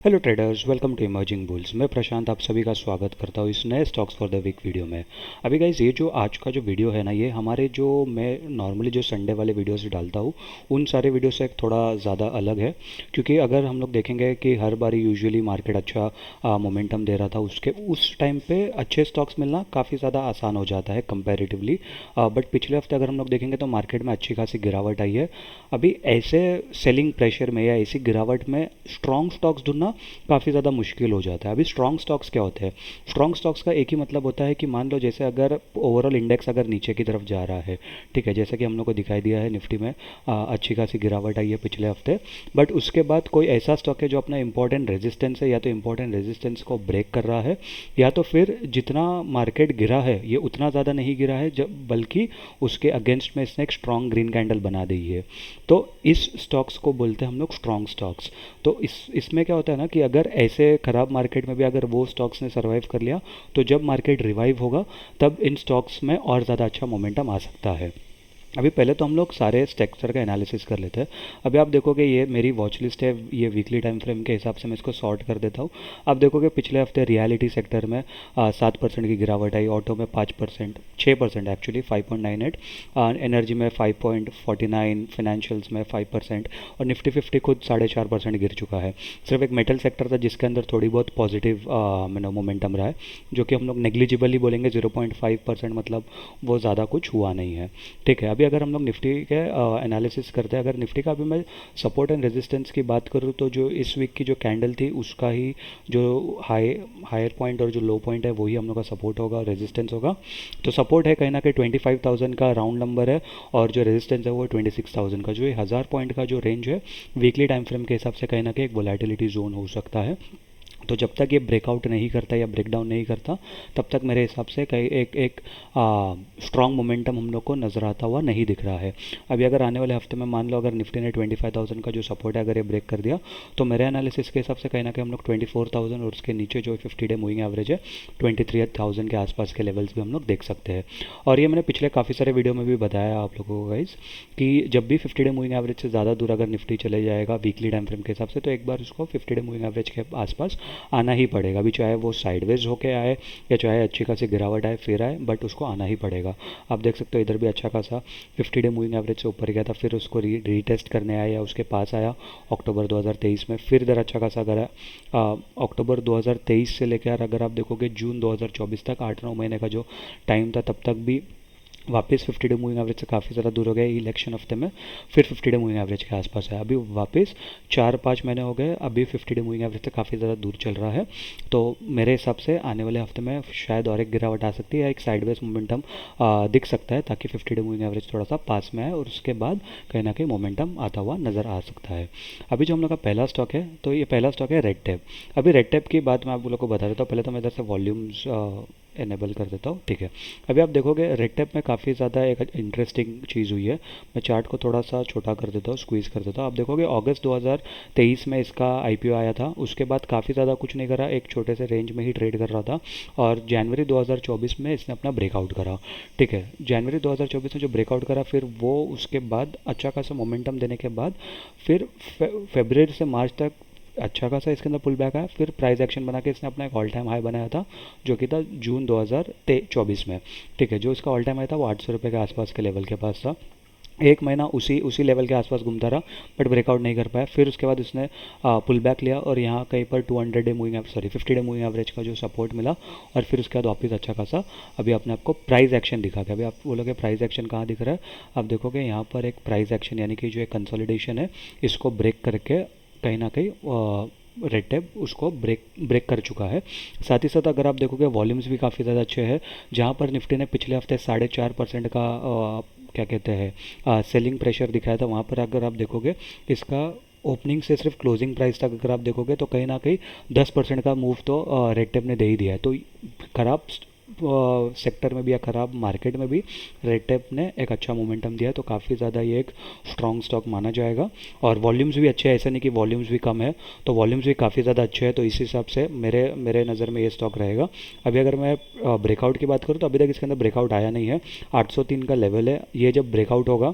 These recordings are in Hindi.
Hello traders, welcome to emerging bulls. मैं प्रशांत आप सभी का स्वागत करता हूँ इस नए stocks for the week video में। अभी गाइस, ये जो आज का जो वीडियो है ना, ये हमारे जो मैं नॉर्मली जो संडे वाले वीडियोस डालता हूँ उन सारे वीडियो से थोड़ा ज़्यादा अलग है। क्योंकि अगर हम लोग देखेंगे कि हर बारी यूजुअली मार्केट अच्छा मोमेंटम दे रहा था, उसके उस टाइम पे अच्छे स्टॉक्स मिलना काफ़ी ज़्यादा आसान हो जाता है कंपेरेटिवली। बट पिछले हफ्ते अगर हम लोग देखेंगे तो मार्केट में अच्छी खासी गिरावट आई है। अभी ऐसे सेलिंग प्रेशर में या ऐसी गिरावट में स्ट्रॉन्ग स्टॉक्स ढूंढना काफ़ी ज़्यादा मुश्किल हो जाता है। अभी स्ट्रॉन्ग स्टॉक्स क्या होते हैं? स्ट्रॉन्ग स्टॉक्स का एक ही मतलब होता है कि मान लो जैसे अगर ओवरऑल इंडेक्स अगर नीचे की तरफ जा रहा है, ठीक है, जैसे कि हम लोग को दिखाई दिया है निफ्टी में अच्छी खासी गिरावट आई है पिछले हफ्ते। बट उसके बाद कोई ऐसा स्टॉक है जो अपना इंपॉर्टेंट रेजिस्टेंस है, या तो इंपॉर्टेंट रेजिस्टेंस को ब्रेक कर रहा है, या तो फिर जितना मार्केट गिरा है ये उतना ज़्यादा नहीं गिरा है, जब बल्कि उसके अगेंस्ट में इसने एक स्ट्रॉन्ग ग्रीन कैंडल बना दी है। तो इस स्टॉक्स को बोलते हैं हम लोग स्ट्रॉन्ग स्टॉक्स। तो इसमें क्या होता है ना कि अगर ऐसे ख़राब मार्केट में भी अगर वो स्टॉक्स ने सर्वाइव कर लिया, तो जब मार्केट रिवाइव होगा तब इन स्टॉक्स में और ज़्यादा अच्छा मोमेंटम आ सकता है। अभी पहले तो हम लोग सारे सेक्टर का एनालिसिस कर लेते हैं। अभी आप देखोगे ये मेरी वॉच लिस्ट है, ये वीकली टाइम फ्रेम के हिसाब से मैं इसको सॉर्ट कर देता हूँ। आप देखोगे पिछले हफ्ते रियलिटी सेक्टर में 7% की गिरावट आई, ऑटो में 5%, 6% एक्चुअली 5.98, एनर्जी में 5.49, फाइनेंशियल्स में 5%, और निफ्टी 50 खुद 4.5% गिर चुका है। सिर्फ एक मेटल सेक्टर था जिसके अंदर थोड़ी बहुत पॉजिटिव मोमेंटम रहा है, जो कि हम लोग नेग्लिजिबल ही बोलेंगे, 0.5%, मतलब वो ज़्यादा कुछ हुआ नहीं है। ठीक है, अभी अगर हम लोग निफ्टी के एनालिसिस करते हैं, अगर निफ्टी का अभी मैं सपोर्ट एंड रेजिस्टेंस की बात करूँ तो जो इस वीक की जो कैंडल थी उसका ही जो हायर पॉइंट और जो लो पॉइंट है वही हम लोग का सपोर्ट होगा और रेजिस्टेंस होगा। तो सपोर्ट है कहीं ना कहीं 25,000 का राउंड नंबर है, और जो रेजिस्टेंस है वो 26,000 का। जो ये 1000 पॉइंट का जो रेंज है वीकली टाइम फ्रेम के हिसाब से कहीं ना कहीं एक वोलेटिलिटी जोन हो सकता है। तो जब तक ये ब्रेकआउट नहीं करता या ब्रेकडाउन नहीं करता, तब तक मेरे हिसाब से कहीं एक एक स्ट्रॉन्ग मोमेंटम हम लोग को नज़र आता हुआ नहीं दिख रहा है। अभी अगर आने वाले हफ्ते में मान लो अगर निफ्टी ने 25,000 का जो सपोर्ट है अगर ये ब्रेक कर दिया, तो मेरे एनालिसिस के हिसाब से कहीं ना कहीं हम लोग 24,000 और उसके नीचे जो 50 डे मूविंग एवरेज है 23,000 के आसपास के लेवल्स भी हम लोग देख सकते हैं। और ये मैंने पिछले काफ़ी सारे वीडियो में भी बताया आप लोगों को गाइस, कि जब भी 50 डे मूविंग एवरेज से ज़्यादा दूर अगर निफ्टी चले जाएगा वीकली टाइम फ्रेम के हिसाब से, तो एक बार उसको 50 डे मूविंग एवरेज के आसपास आना ही पड़ेगा। अभी चाहे वो साइडवेज होके आए या चाहे अच्छी खासी गिरावट आए फिर आए, बट उसको आना ही पड़ेगा। आप देख सकते हो इधर भी अच्छा खासा 50 डे मूविंग एवरेज से ऊपर गया था, फिर उसको रीटेस्ट करने आया या उसके पास आया अक्टूबर 2023 में, फिर इधर अच्छा खासा करा। अक्टूबर 2023 से लेकर अगर आप देखोगे जून 2024 तक 8-9 महीने का जो टाइम था, तब तक भी वापस 50 डे मूविंग एवरेज से काफ़ी ज़्यादा दूर हो गए। इलेक्शन हफ्ते में फिर 50 डे मूविंग एवरेज के आसपास है, अभी वापस 4-5 महीने हो गए, अभी 50 डे मूविंग एवरेज से काफ़ी ज़्यादा दूर चल रहा है। तो मेरे हिसाब से आने वाले हफ्ते में शायद और एक गिरावट आ सकती है या एक साइडवेज मोमेंटम दिख सकता है, ताकि 50 डे मूविंग एवरेज थोड़ा सा पास में आए और उसके बाद कहीं ना कहीं मोमेंटम आता हुआ नज़र आ सकता है। अभी जो हम लोग का पहला स्टॉक है, तो ये पहला स्टॉक है रेड टेप। अभी रेड टेप की बात मैं आप लोग को बता देता हूँ। पहले तो मैं इधर से वॉल्यूम्स इनेबल कर देता हूँ, ठीक है। अभी आप देखोगे रेड टेप में काफ़ी ज़्यादा एक इंटरेस्टिंग चीज़ हुई है। मैं चार्ट को थोड़ा सा छोटा कर देता हूँ, स्क्वीज़ कर देता हूँ। आप देखोगे अगस्त 2023 में इसका आईपीओ आया था, उसके बाद काफ़ी ज़्यादा कुछ नहीं करा, एक छोटे से रेंज में ही ट्रेड कर रहा था, और जनवरी 2024 में इसने अपना ब्रेकआउट करा, ठीक है। जनवरी 2024 में जो ब्रेकआउट करा, फिर वो उसके बाद अच्छा खासा मोमेंटम देने के बाद फिर फेब्रवरी से मार्च तक अच्छा खासा इसके अंदर पुल बैक आया, फिर प्राइस एक्शन बना के इसने अपना एक ऑल टाइम हाई बनाया था, जो कि था जून 2024 में, ठीक है। जो इसका ऑल टाइम हाई था वो 800 रुपये के आसपास के लेवल के पास था। एक महीना उसी उसी लेवल के आसपास घूमता रहा, बट ब्रेकआउट नहीं कर पाया। फिर उसके बाद उसने पुल बैक लिया, और यहाँ कहीं पर 200 day moving sorry 50 day moving average का जो सपोर्ट मिला, और फिर उसके बाद वापस अच्छा खासा अभी अपने आपको प्राइस एक्शन दिखा के, अभी आप बोलोगे प्राइस एक्शन कहाँ दिख रहा है? आप देखोगे यहाँ पर एक प्राइस एक्शन, यानी कि जो एक कंसोलिडेशन है, इसको ब्रेक करके कहीं ना कहीं रेड टेप उसको ब्रेक कर चुका है। साथ ही साथ अगर आप देखोगे वॉल्यूम्स भी काफ़ी ज़्यादा अच्छे हैं, जहाँ पर निफ्टी ने पिछले हफ्ते 4.5% का क्या कहते हैं सेलिंग प्रेशर दिखाया था, वहाँ पर अगर आप देखोगे इसका ओपनिंग से सिर्फ क्लोजिंग प्राइस तक अगर आप देखोगे तो कहीं ना कहीं 10% का मूव तो रेड टेप ने दे ही दिया है। तो खराब सेक्टर में भी या ख़राब मार्केट में भी रेड टेप ने एक अच्छा मोमेंटम दिया है, तो काफ़ी ज़्यादा ये एक स्ट्रॉन्ग स्टॉक माना जाएगा। और वॉल्यूम्स भी अच्छे हैं, ऐसा नहीं कि वॉल्यूम्स भी कम है, तो वॉल्यूम्स भी काफ़ी ज़्यादा अच्छे हैं। तो इस हिसाब से मेरे मेरे नज़र में ये स्टॉक रहेगा। अभी अगर मैं ब्रेकआउट की बात करूँ तो अभी तक इसके अंदर ब्रेकआउट आया नहीं है, 803 का लेवल है, ये जब ब्रेकआउट होगा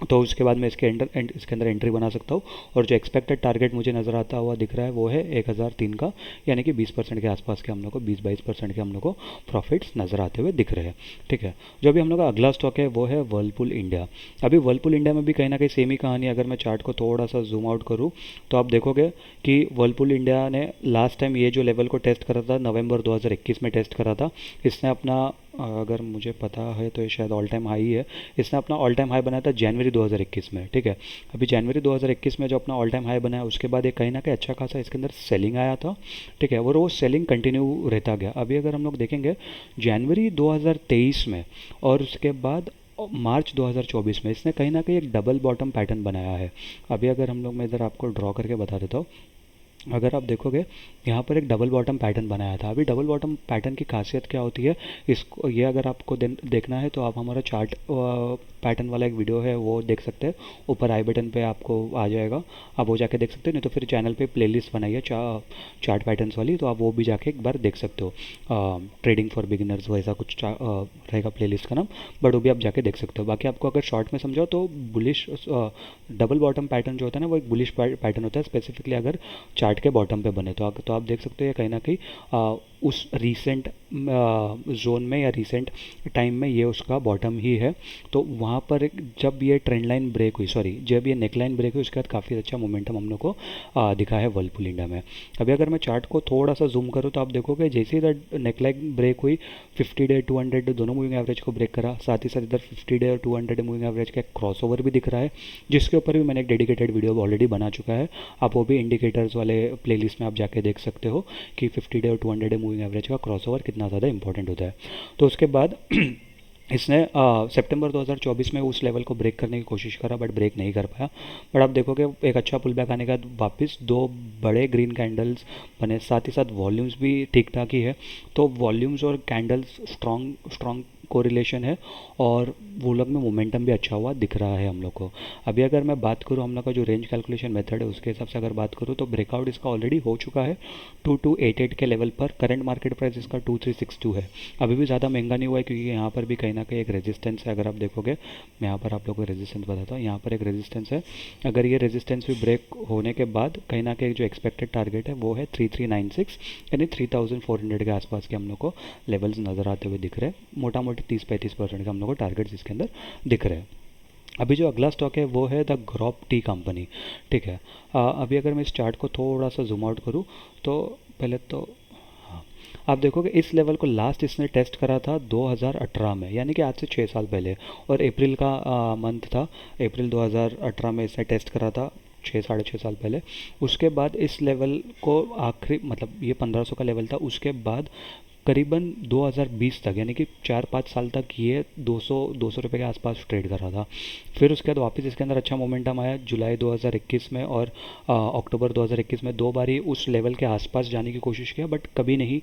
तो उसके बाद मैं इसके अंदर एंट्री बना सकता हूँ। और जो एक्सपेक्टेड टारगेट मुझे नज़र आता हुआ दिख रहा है वो है 1003 का, यानी कि 20% के आसपास के हम लोग को 20-22% के हम लोग को प्रॉफिट्स नज़र आते हुए दिख रहे हैं। ठीक है, जो अभी हम लोग का अगला स्टॉक है वो है वर्लपूल इंडिया। अभी वर्लपूल इंडिया में भी कहीं ना कहीं सेम ही कहानी। अगर मैं चार्ट को थोड़ा सा जूम आउट करूँ तो आप देखोगे कि वर्लपूल इंडिया ने लास्ट टाइम ये जो लेवल को टेस्ट करा था नवंबर 2021 में टेस्ट करा था। इसने अपना, अगर मुझे पता है तो ये शायद ऑल टाइम हाई है। इसने अपना ऑल टाइम हाई बनाया था जनवरी 2021 में। ठीक है, अभी जनवरी 2021 में जो अपना ऑल टाइम हाई बनाया उसके बाद एक कहीं ना कहीं अच्छा खासा इसके अंदर सेलिंग आया था। ठीक है, और वो सेलिंग कंटिन्यू रहता गया। अभी अगर हम लोग देखेंगे जनवरी 2023 में और उसके बाद मार्च 2024 में इसने कहीं ना कहीं एक डबल बॉटम पैटर्न बनाया है। अभी अगर हम लोग, मैं इधर आपको ड्रॉ करके बता देता हूँ। अगर आप देखोगे यहाँ पर एक डबल बॉटम पैटर्न बनाया था। अभी डबल बॉटम पैटर्न की खासियत क्या होती है, इसको ये अगर आपको देखना है तो आप हमारा चार्ट पैटर्न वाला एक वीडियो है वो देख सकते हैं। ऊपर आई बटन पे आपको आ जाएगा, आप वो जाके देख सकते हो। नहीं तो फिर चैनल पे प्लेलिस्ट बनाई है चार्ट पैटर्न्स वाली, तो आप वो भी जाके एक बार देख सकते हो। ट्रेडिंग फॉर बिगिनर्स वैसा कुछ रहेगा प्लेलिस्ट का नाम, बट वो भी आप जाके देख सकते हो। बाकी आपको अगर शॉर्ट में समझाओ तो बुलिश डबल बॉटम पैटर्न जो होता है ना वो एक बुलिश पैटर्न होता है, स्पेसिफिकली अगर चार्ट के बॉटम पे बने तो आप देख सकते हो ये कहीं ना कहीं उस रीसेंट जोन में या रीसेंट टाइम में ये उसका बॉटम ही है। तो वहाँ पर जब ये ट्रेंड लाइन ब्रेक हुई, सॉरी जब ये नेक लाइन ब्रेक हुई उसके बाद काफ़ी अच्छा मोमेंटम हम लोग को दिखा है वर्लपूल इंडिया में। अभी अगर मैं चार्ट को थोड़ा सा जूम करूँ तो आप देखोगे जैसे ही नेक लाइन ब्रेक हुई 50 डे 200 दोनों मूविंग एवरेज को ब्रेक करा, साथ ही साथ इधर 50 डे और 200 मूविंग एवरेज का क्रॉस ओवर भी दिख रहा है, जिसके ऊपर भी मैंने एक डेडिकेटेड वीडियो ऑलरेडी बना चुका है। आप वो भी इंडिकेटर्स वाले प्लेलिस्ट में आप जाके देख सकते हो कि 50 डे और 200 डे मूविंग एवरेज का क्रॉस ओवर कितना ज़्यादा इंपॉर्टेंट होता है। तो उसके बाद इसने सितंबर 2024 में उस लेवल को ब्रेक करने की कोशिश करा बट ब्रेक नहीं कर पाया। बट आप देखोगे एक अच्छा पुल बैक आने के बाद वापस दो बड़े ग्रीन कैंडल्स बने, साथ ही साथ वॉल्यूम्स भी ठीक ठाक ही है। तो वॉल्यूम्स और कैंडल्स स्ट्रॉन्ग स्ट्रॉन्ग कोरिलेशन है और वो लोग में मोमेंटम भी अच्छा हुआ दिख रहा है हम लोग को। अभी अगर मैं बात करूँ हम लोग का जो रेंज कैलकुलेशन मेथड है उसके हिसाब से अगर बात करूँ तो ब्रेकआउट इसका ऑलरेडी हो चुका है 2288 के लेवल पर। करंट मार्केट प्राइस इसका 2362 है। अभी भी ज़्यादा महंगा नहीं हुआ है क्योंकि यहाँ पर भी कहीं ना कहीं एक रेजिस्टेंस है। अगर आप देखोगे मैं यहाँ पर आप लोगों को रेजिस्टेंस बताता हूँ, यहाँ पर एक रेजिस्टेंस है। अगर ये रेजिस्टेंस भी ब्रेक होने के बाद कहीं ना कहीं जो एक्सपेक्टेड टारगेट है वो है 3396, यानी 3400 के आसपास के हम लोग को लेवल्स नज़र आते हुए दिख रहे हैं। मोटा मोटी 30-35% का हम लोग को टारगेट्स इसके अंदर दिख रहे हैं। अभी जो अगला स्टॉक है वो है द ग्रॉप टी कंपनी। ठीक है, अभी अगर मैं इस चार्ट को थोड़ा सा जूम आउट करूँ तो पहले तो आप देखोगे इस लेवल को लास्ट इसने टेस्ट करा था 2018 में, यानी कि आज से 6 साल पहले। और अप्रैल का मंथ था, अप्रैल 2018 में इसने टेस्ट करा था 6-6.5 साल पहले। उसके बाद इस लेवल को आखिरी मतलब ये 1500 का लेवल था। उसके बाद करीबन 2020 तक यानी कि 4-5 साल तक ये 200 रुपये के आसपास ट्रेड कर रहा था। फिर उसके बाद वापस इसके अंदर अच्छा मोमेंटम आया जुलाई 2021 में और अक्टूबर 2021 में। दो बारी उस लेवल के आसपास जाने की कोशिश किया बट कभी नहीं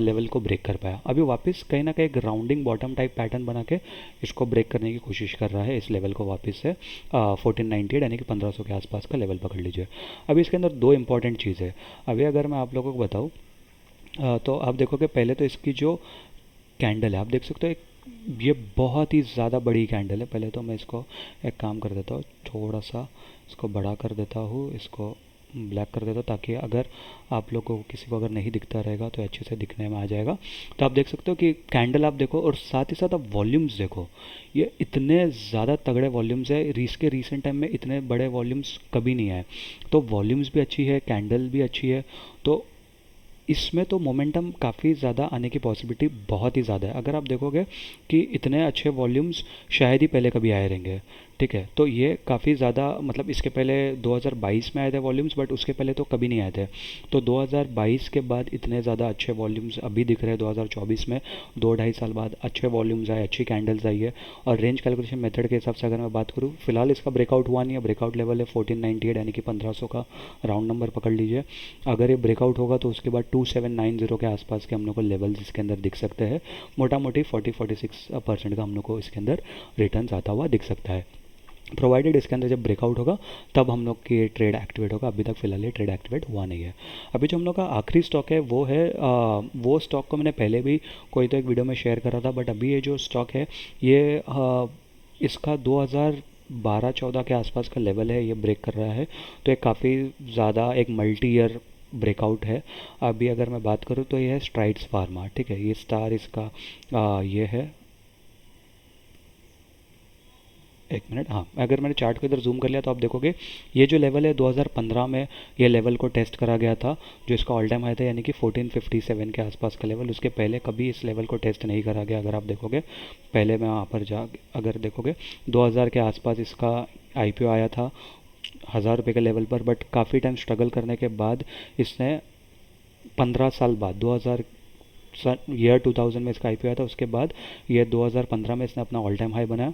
लेवल को ब्रेक कर पाया। अभी वापस कहीं ना कहीं एक राउंडिंग बॉटम टाइप पैटर्न बना के इसको ब्रेक करने की कोशिश कर रहा है इस लेवल को वापस से 1498 यानी कि 1500 के आसपास का लेवल पकड़ लीजिए। अभी इसके अंदर दो इंपॉर्टेंट चीज़ है। अभी अगर मैं आप लोगों को बताऊँ तो आप देखोगे पहले तो इसकी जो कैंडल है आप देख सकते हो, एक ये बहुत ही ज़्यादा बड़ी कैंडल है। पहले तो मैं इसको एक काम कर देता हूँ, थोड़ा सा इसको बड़ा कर देता हूँ, इसको ब्लैक कर देता हूँ ताकि अगर आप लोगों को किसी को अगर नहीं दिखता रहेगा तो अच्छे से दिखने में आ जाएगा। तो आप देख सकते हो कि कैंडल आप देखो और साथ ही साथ आप वॉल्यूम्स देखो, ये इतने ज़्यादा तगड़े वॉल्यूम्स है। इसके रीसेंट टाइम में इतने बड़े वॉल्यूम्स कभी नहीं आए। तो वॉल्यूम्स भी अच्छी है, कैंडल भी अच्छी है, तो इसमें तो मोमेंटम काफ़ी ज़्यादा आने की पॉसिबिलिटी बहुत ही ज़्यादा है। अगर आप देखोगे कि इतने अच्छे वॉल्यूम्स शायद ही पहले कभी आए रहेंगे। ठीक है, तो ये काफ़ी ज़्यादा मतलब इसके पहले 2022 में आए थे वॉल्यूम्स बट उसके पहले तो कभी नहीं आए थे। तो 2022 के बाद इतने ज़्यादा अच्छे वॉल्यूम्स अभी दिख रहे हैं 2024 में। 2-2.5 साल बाद अच्छे वॉल्यूम्स आए, अच्छी कैंडल्स आई है। और रेंज कैलकुलेशन मेथड के हिसाब से अगर मैं बात करूँ फिलहाल इसका ब्रेकआउट हुआ नहीं है। ब्रेकआउट लेवल है 1498 यानी कि 1500 का राउंड नंबर पकड़ लीजिए। अगर ये ब्रेकआउट होगा तो उसके बाद 2790 के आसपास के हम लोग को लेवल्स इसके अंदर दिख सकते हैं। मोटा मोटी 40-46% का हम लोग को इसके अंदर रिटर्न आता हुआ दिख सकता है, प्रोवाइडेड इसके अंदर जब ब्रेकआउट होगा तब हम लोग की ट्रेड एक्टिवेट होगा। अभी तक फिलहाल ये ट्रेड एक्टिवेट हुआ नहीं है। अभी जो हम लोग का आखिरी स्टॉक है वो है वो स्टॉक को मैंने पहले भी कोई तो एक वीडियो में शेयर करा था बट अभी ये जो स्टॉक है ये इसका 12-14 के आसपास का लेवल है, ये ब्रेक कर रहा है। तो ये काफ़ी ज़्यादा एक मल्टी ईयर ब्रेकआउट है। अभी अगर मैं बात करूँ तो ये है स्ट्राइड्स फार्मा, ठीक है। ये स्टार इसका ये है, एक मिनट, हाँ, अगर मैंने चार्ट को इधर जूम कर लिया तो आप देखोगे ये जो लेवल है 2015 में ये लेवल को टेस्ट करा गया था, जो इसका ऑल टाइम हाई था, यानी कि 1457 के आसपास का लेवल। उसके पहले कभी इस लेवल को टेस्ट नहीं करा गया। अगर आप देखोगे पहले मैं वहाँ पर जा अगर देखोगे 2000 के आसपास इसका आईपीओ आया था 1000 रुपये के लेवल पर, बट काफ़ी टाइम स्ट्रगल करने के बाद इसने 15 साल बाद 2000 ईयर 2000 में इसका आईपीओ आया था, उसके बाद ये 2015 में इसने अपना ऑल टाइम हाई बनाया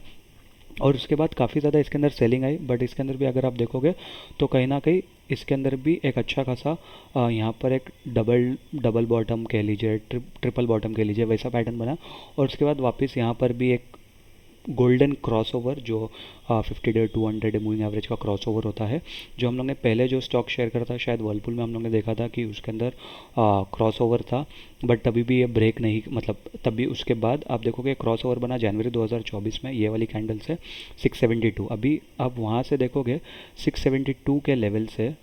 और उसके बाद काफ़ी ज़्यादा इसके अंदर सेलिंग आई। बट इसके अंदर भी अगर आप देखोगे तो कहीं ना कहीं इसके अंदर भी एक अच्छा खासा यहाँ पर एक डबल डबल बॉटम कह लीजिए, ट्रिपल बॉटम कह लीजिए, वैसा पैटर्न बना। और उसके बाद वापस यहाँ पर भी एक गोल्डन क्रॉसओवर जो 50 डे 200 डे मूविंग एवरेज का क्रॉसओवर होता है, जो हम लोग ने पहले जो स्टॉक शेयर करा था शायद वर्लपूल में, हम लोग ने देखा था कि उसके अंदर क्रॉसओवर था, बट तभी भी ये ब्रेक नहीं, मतलब तभी उसके बाद आप देखोगे क्रॉसओवर बना जनवरी 2024 में, ये वाली कैंडल से 672। अभी आप वहाँ से देखोगे 672 के लेवल से,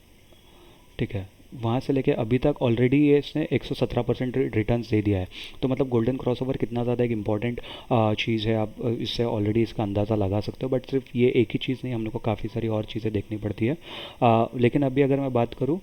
ठीक है, वहाँ से लेके अभी तक ऑलरेडी ये इसने 117% रिटर्न्स दे दिया है। तो मतलब गोल्डन क्रॉसओवर कितना ज़्यादा एक इम्पॉर्टेंट चीज़ है, आप इससे ऑलरेडी इसका अंदाज़ा लगा सकते हो। बट सिर्फ ये एक ही चीज़ नहीं, हम लोग को काफ़ी सारी और चीज़ें देखनी पड़ती है। लेकिन अभी अगर मैं बात करूँ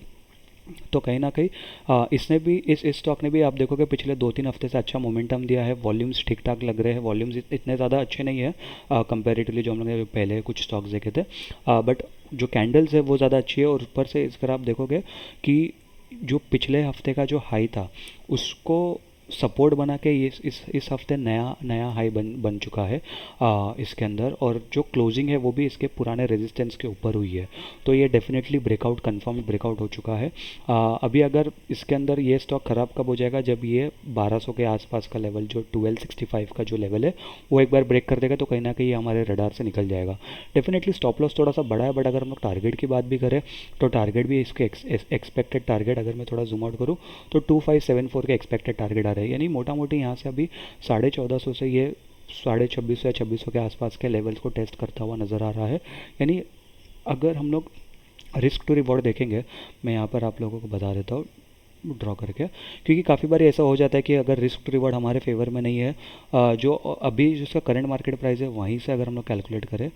तो कहीं ना कहीं इसने भी इस स्टॉक ने भी आप देखोगे पिछले 2-3 हफ्ते से अच्छा मोमेंटम दिया है। वॉल्यूम्स ठीक ठाक लग रहे हैं, वॉल्यूम्स इतने ज़्यादा अच्छे नहीं है कंपैरेटिवली जो हम लोग ने पहले कुछ स्टॉक्स देखे थे, बट जो कैंडल्स है वो ज़्यादा अच्छी है। और ऊपर से इसका आप देखोगे कि जो पिछले हफ्ते का जो हाई था उसको सपोर्ट बना के ये इस हफ्ते नया नया हाई बन चुका है इसके अंदर, और जो क्लोजिंग है वो भी इसके पुराने रेजिस्टेंस के ऊपर हुई है। तो ये डेफिनेटली ब्रेकआउट, कंफर्म ब्रेकआउट हो चुका है। अभी अगर इसके अंदर ये स्टॉक ख़राब कब हो जाएगा, जब ये 1200 के आसपास का लेवल जो 1265 का जो लेवल है वो एक बार ब्रेक कर देगा, तो कहीं ना कहीं ये हमारे रडार से निकल जाएगा। डेफिनेटली स्टॉप लॉस थोड़ा सा बड़ा है, बट अगर हम लोग टारगेट की बात भी करें तो टारगेट भी इसके एक्सपेक्टेड टारगेट अगर मैं थोड़ा जूम आउट करूँ तो 2574 के एक्सपेक्टेड टारगेट आ रहे हैं, यानी मोटा मोटी यहाँ से अभी 1450 से ये 2650 या 2600 के आसपास के लेवल्स को टेस्ट करता हुआ नज़र आ रहा है। यानी अगर हम लोग रिस्क टू रिवॉर्ड देखेंगे, मैं यहाँ पर आप लोगों को बता देता हूँ ड्रॉ करके, क्योंकि काफ़ी बार ऐसा हो जाता है कि अगर रिस्क टू रिवॉर्ड हमारे फेवर में नहीं है, जो अभी जिसका करंट मार्केट प्राइस है वहीं से अगर हम लोग कैलकुलेट करें,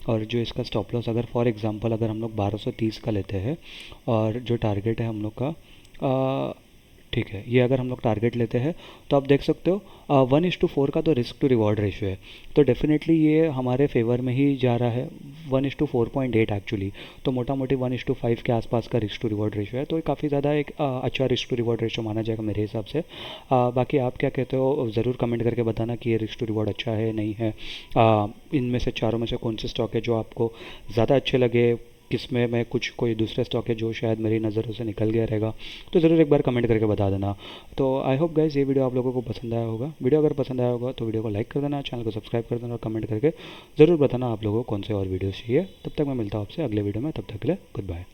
और जो इसका स्टॉप लॉस अगर फॉर एग्जांपल अगर हम लोग 1230 का लेते हैं और जो टारगेट है हम लोग का, ठीक है, ये अगर हम लोग टारगेट लेते हैं तो आप देख सकते हो 1:4 का तो रिस्क टू रिवॉर्ड रेशियो है, तो डेफिनेटली ये हमारे फेवर में ही जा रहा है। 1:4.8 एक्चुअली, तो मोटा मोटी 1:5 के आसपास का रिस्क टू रिवॉर्ड रेशियो है, तो ये काफ़ी ज़्यादा एक अच्छा रिस्क टू रिवॉर्ड रेशियो माना जाएगा मेरे हिसाब से। बाकी आप क्या कहते हो ज़रूर कमेंट करके बताना कि ये रिस्क टू रिवॉर्ड अच्छा है नहीं है। इनमें से चारों में से कौन से स्टॉक है जो आपको ज़्यादा अच्छे लगे, किसमें मैं कुछ कोई दूसरे स्टॉक है जो शायद मेरी नज़रों से निकल गया रहेगा, तो ज़रूर एक बार कमेंट करके बता देना। तो आई होप गाइस ये वीडियो आप लोगों को पसंद आया होगा। वीडियो अगर पसंद आया होगा तो वीडियो को लाइक कर देना, चैनल को सब्सक्राइब कर देना और कमेंट करके ज़रूर बताना आप लोगों को कौन से और वीडियोस चाहिए। तब तक मैं मिलता हूँ आपसे अगले वीडियो में, तब तक के लिए गुड बाय।